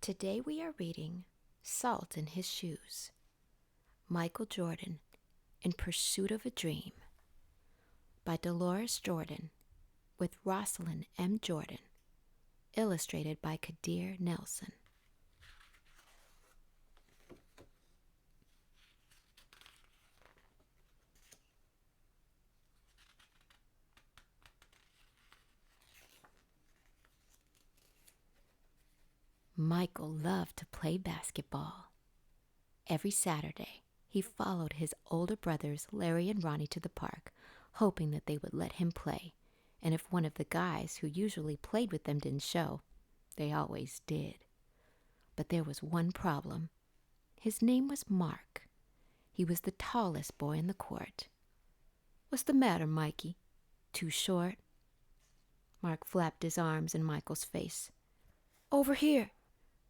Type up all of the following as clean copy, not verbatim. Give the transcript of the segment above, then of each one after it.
Today we are reading Salt in His Shoes, Michel Jordan, In Pursuit of a Dream, by Dolores Jordan, with Rosalind M. Jordan, illustrated by Kadir Nelson. Michel loved to play basketball. Every Saturday, he followed his older brothers Larry and Ronnie to the park, hoping that they would let him play, and if one of the guys who usually played with them didn't show, they always did. But there was one problem. His name was Mark. He was the tallest boy in the court. "What's the matter, Mikey? Too short?" Mark flapped his arms in Michel's face. "Over here!"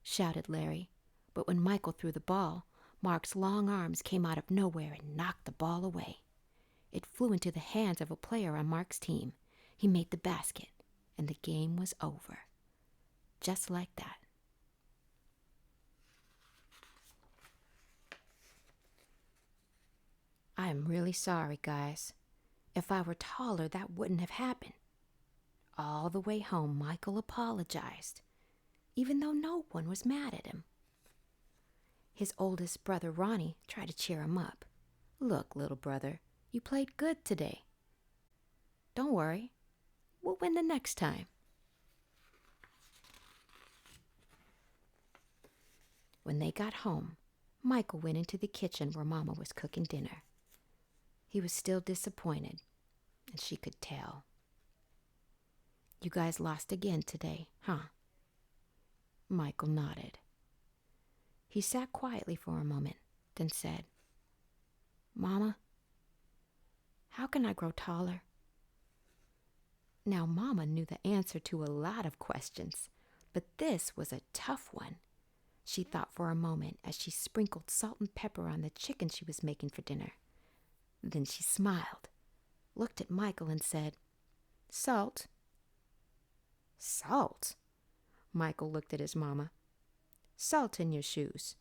shouted Larry, but when Michel threw the ball, Mark's long arms came out of nowhere and knocked the ball away. It flew into the hands of a player on Mark's team. He made the basket, and the game was over. Just like that. "I'm really sorry, guys. If I were taller, that wouldn't have happened." All the way home, Michel apologized, even though no one was mad at him. His oldest brother, Ronnie, tried to cheer him up. "Look, little brother, you played good today. Don't worry, we'll win the next time." When they got home, Michel went into the kitchen where Mama was cooking dinner. He was still disappointed, and she could tell. "You guys lost again today, huh?" Michel nodded. He sat quietly for a moment, then said, "Mama, how can I grow taller?" Now, Mama knew the answer to a lot of questions, but this was a tough one. She thought for a moment as she sprinkled salt and pepper on the chicken she was making for dinner. Then she smiled, looked at Michel and said, "Salt." "Salt?" Michel looked at his mama. "Salt in your shoes.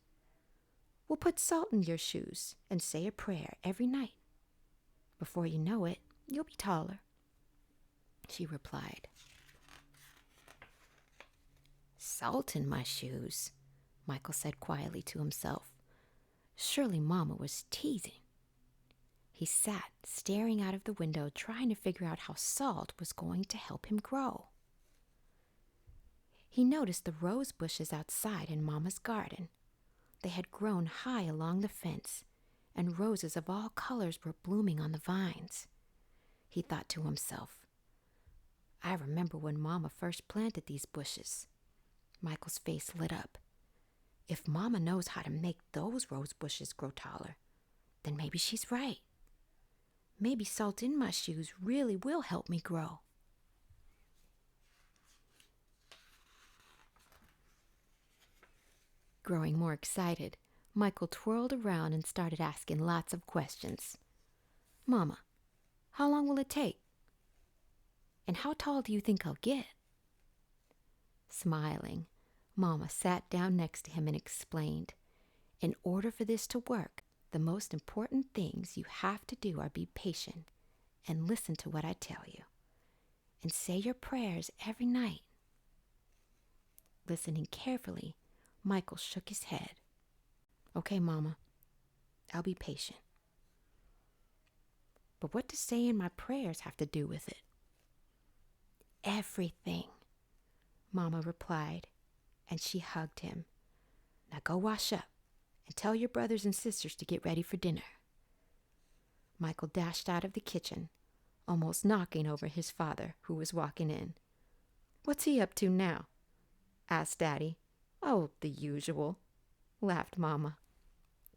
We'll put salt in your shoes and say a prayer every night. Before you know it, you'll be taller," she replied. "Salt in my shoes," Michel said quietly to himself. Surely Mama was teasing. He sat staring out of the window, trying to figure out how salt was going to help him grow. He noticed the rose bushes outside in Mama's garden. They had grown high along the fence, and roses of all colors were blooming on the vines. He thought to himself, "I remember when Mama first planted these bushes." Michel's face lit up. If Mama knows how to make those rose bushes grow taller, then maybe she's right. Maybe salt in my shoes really will help me grow. Growing more excited, Michel twirled around and started asking lots of questions. "Mama, how long will it take? And how tall do you think I'll get?" Smiling, Mama sat down next to him and explained, "In order for this to work, the most important things you have to do are be patient and listen to what I tell you, and say your prayers every night." Listening carefully, Michel shook his head. "Okay, Mama, I'll be patient. But what does saying my prayers have to do with it?" "Everything," Mama replied, and she hugged him. "Now go wash up and tell your brothers and sisters to get ready for dinner." Michel dashed out of the kitchen, almost knocking over his father, who was walking in. "What's he up to now?" asked Daddy. "Oh, the usual," laughed Mama.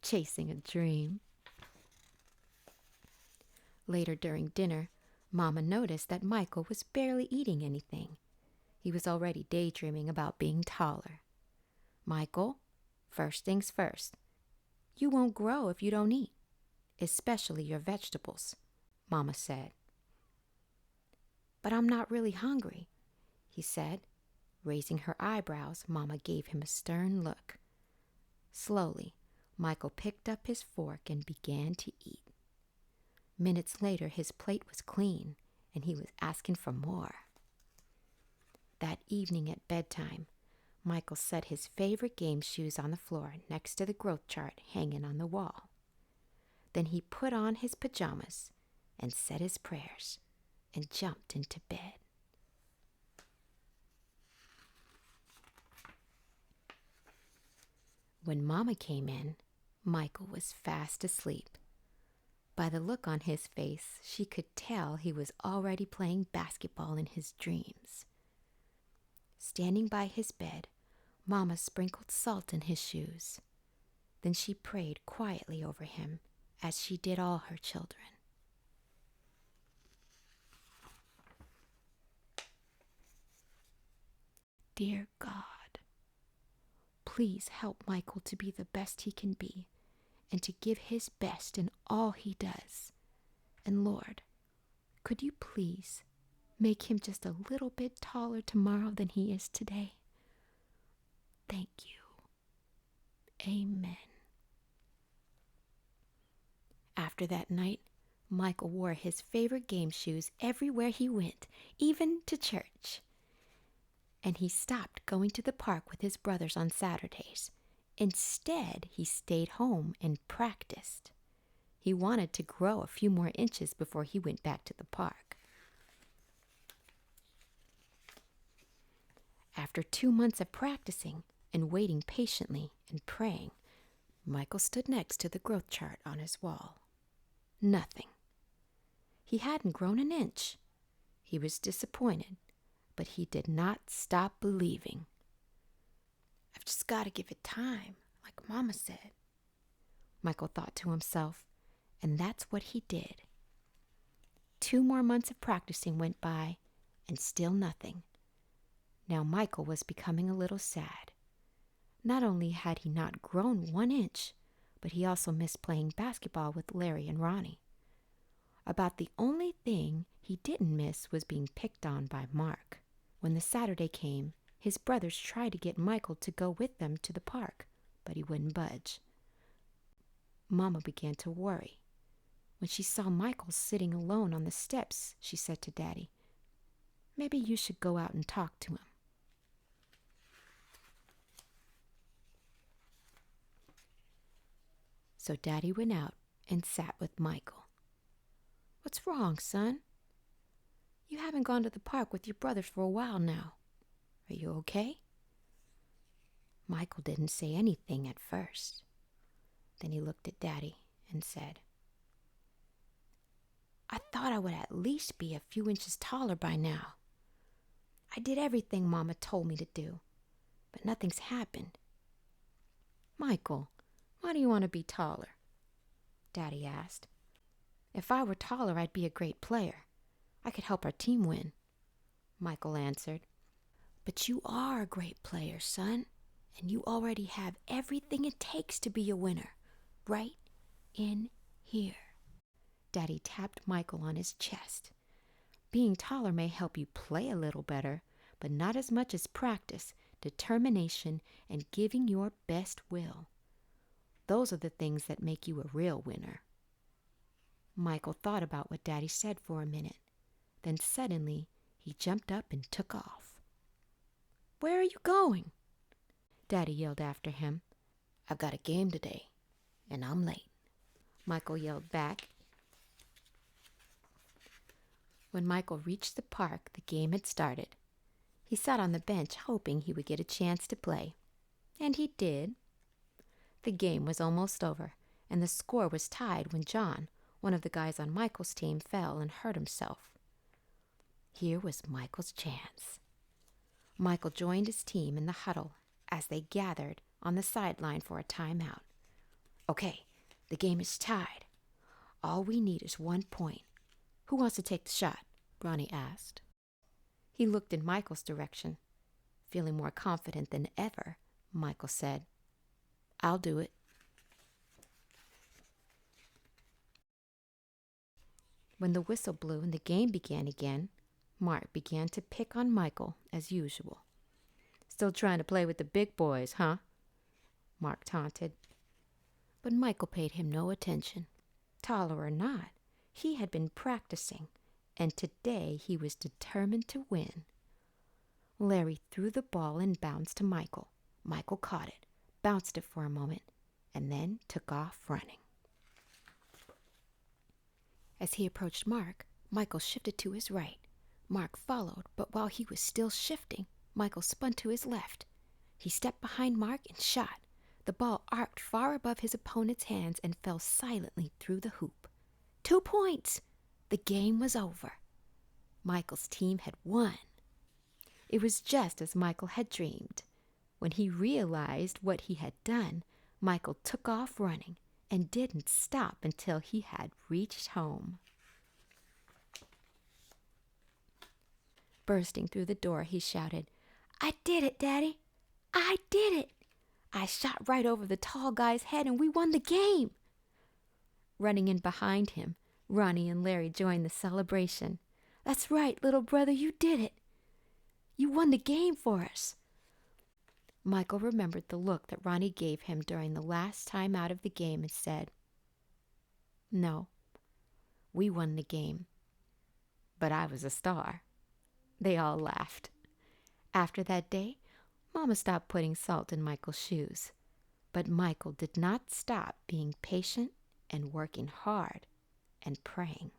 "Chasing a dream." Later during dinner, Mama noticed that Michel was barely eating anything. He was already daydreaming about being taller. "Michel, first things first. You won't grow if you don't eat, especially your vegetables," Mama said. "But I'm not really hungry," he said. Raising her eyebrows, Mama gave him a stern look. Slowly, Michael picked up his fork and began to eat. Minutes later, his plate was clean, and he was asking for more. That evening at bedtime, Michael set his favorite game shoes on the floor next to the growth chart hanging on the wall. Then he put on his pajamas and said his prayers and jumped into bed. When Mama came in, Michael was fast asleep. By the look on his face, she could tell he was already playing basketball in his dreams. Standing by his bed, Mama sprinkled salt in his shoes. Then she prayed quietly over him, as she did all her children. Dear God, please help Michael to be the best he can be and to give his best in all he does. And Lord, could you please make him just a little bit taller tomorrow than he is today? Thank you. Amen. After that night, Michael wore his favorite game shoes everywhere he went, even to church. And he stopped going to the park with his brothers on Saturdays. Instead, he stayed home and practiced. He wanted to grow a few more inches before he went back to the park. After 2 months of practicing and waiting patiently and praying, Michael stood next to the growth chart on his wall. Nothing. He hadn't grown an inch. He was disappointed, but he did not stop believing. I've just got to give it time, like Mama said, Michael thought to himself, and that's what he did. 2 more months of practicing went by, and still nothing. Now Michael was becoming a little sad. Not only had he not grown 1 inch, but he also missed playing basketball with Larry and Ronnie. About the only thing he didn't miss was being picked on by Mark. When the Saturday came, his brothers tried to get Michael to go with them to the park, but he wouldn't budge. Mama began to worry. When she saw Michael sitting alone on the steps, she said to Daddy, "Maybe you should go out and talk to him." So Daddy went out and sat with Michael. "What's wrong, son? You haven't gone to the park with your brothers for a while now. Are you okay?" Michael didn't say anything at first. Then he looked at Daddy and said, "I thought I would at least be a few inches taller by now. I did everything Mama told me to do, but nothing's happened." "Michael, why do you want to be taller?" Daddy asked. "If I were taller, I'd be a great player. I could help our team win," Michael answered. "But you are a great player, son, and you already have everything it takes to be a winner, right in here." Daddy tapped Michael on his chest. "Being taller may help you play a little better, but not as much as practice, determination, and giving your best will. Those are the things that make you a real winner." Michael thought about what Daddy said for a minute. Then suddenly, he jumped up and took off. "Where are you going?" Daddy yelled after him. "I've got a game today, and I'm late," Michael yelled back. When Michael reached the park, the game had started. He sat on the bench hoping he would get a chance to play. And he did. The game was almost over, and the score was tied when John, one of the guys on Michael's team, fell and hurt himself. Here was Michael's chance. Michael joined his team in the huddle as they gathered on the sideline for a timeout. "Okay, the game is tied. All we need is 1 point. Who wants to take the shot?" Ronnie asked. He looked in Michael's direction. Feeling more confident than ever, Michael said, "I'll do it." When the whistle blew and the game began again, Mark began to pick on Michael as usual. Still trying to play with the big boys, huh? Mark taunted. But Michael paid him no attention. Taller or not, he had been practicing, and today he was determined to win. Larry threw the ball in bounds to Michael. Michael caught it, bounced it for a moment, and then took off running. As he approached Mark, Michael shifted to his right. Mark followed, but while he was still shifting, Michael spun to his left. He stepped behind Mark and shot. The ball arced far above his opponent's hands and fell silently through the hoop. 2 points! The game was over. Michael's team had won. It was just as Michael had dreamed. When he realized what he had done, Michael took off running and didn't stop until he had reached home. Bursting through the door, he shouted, "I did it, Daddy! I did it! I shot right over the tall guy's head and we won the game!" Running in behind him, Ronnie and Larry joined the celebration. "That's right, little brother, you did it! You won the game for us!" Michael remembered the look that Ronnie gave him during the last time out of the game and said, "No, we won the game, but I was a star." They all laughed. After that day, Mama stopped putting salt in Michael's shoes. But Michael did not stop being patient and working hard and praying.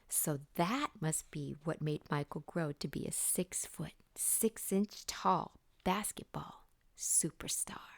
So that must be what made Michael grow to be a 6 foot, 6 inch tall basketball superstar.